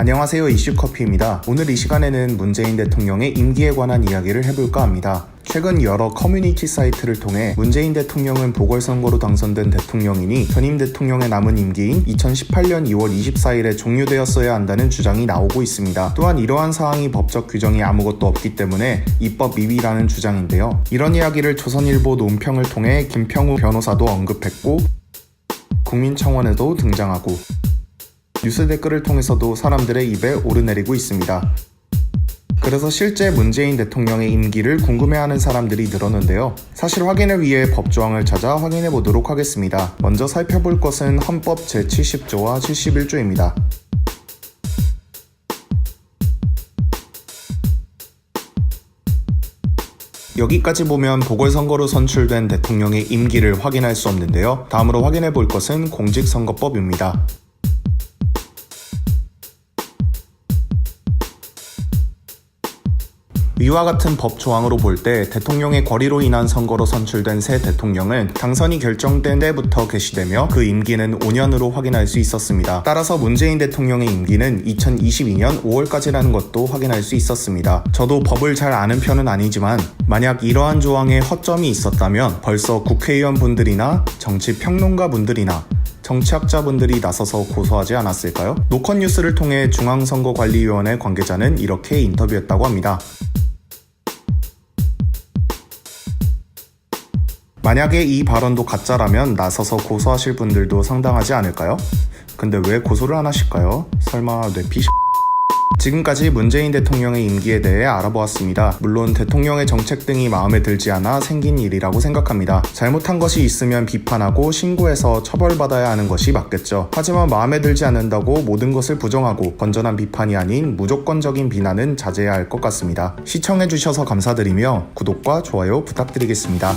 안녕하세요, 이슈커피입니다. 오늘 이 시간에는 문재인 대통령의 임기에 관한 이야기를 해볼까 합니다. 최근 여러 커뮤니티 사이트를 통해 문재인 대통령은 보궐선거로 당선된 대통령이니 전임 대통령의 남은 임기인 2018년 2월 24일에 종료되었어야 한다는 주장이 나오고 있습니다. 또한 이러한 사항이 법적 규정이 아무것도 없기 때문에 입법 미비라는 주장인데요. 이런 이야기를 조선일보 논평을 통해 김평우 변호사도 언급했고 국민청원에도 등장하고 뉴스 댓글을 통해서도 사람들의 입에 오르내리고 있습니다. 그래서 실제 문재인 대통령의 임기를 궁금해하는 사람들이 늘었는데요. 사실 확인을 위해 법조항을 찾아 확인해 보도록 하겠습니다. 먼저 살펴볼 것은 헌법 제70조와 71조입니다. 여기까지 보면 보궐선거로 선출된 대통령의 임기를 확인할 수 없는데요. 다음으로 확인해 볼 것은 공직선거법입니다. 위와 같은 법 조항으로 볼 때 대통령의 권리로 인한 선거로 선출된 새 대통령은 당선이 결정된 때부터 개시되며 그 임기는 5년으로 확인할 수 있었습니다. 따라서 문재인 대통령의 임기는 2022년 5월까지라는 것도 확인할 수 있었습니다. 저도 법을 잘 아는 편은 아니지만 만약 이러한 조항에 허점이 있었다면 벌써 국회의원분들이나 정치평론가분들이나 정치학자분들이 나서서 고소하지 않았을까요? 노컷뉴스를 통해 중앙선거관리위원회 관계자는 이렇게 인터뷰했다고 합니다. 만약에 이 발언도 가짜라면 나서서 고소하실 분들도 상당하지 않을까요? 근데 왜 고소를 안 하실까요? 설마 뇌피시... 지금까지 문재인 대통령의 임기에 대해 알아보았습니다. 물론 대통령의 정책 등이 마음에 들지 않아 생긴 일이라고 생각합니다. 잘못한 것이 있으면 비판하고 신고해서 처벌받아야 하는 것이 맞겠죠. 하지만 마음에 들지 않는다고 모든 것을 부정하고 건전한 비판이 아닌 무조건적인 비난은 자제해야 할 것 같습니다. 시청해주셔서 감사드리며 구독과 좋아요 부탁드리겠습니다.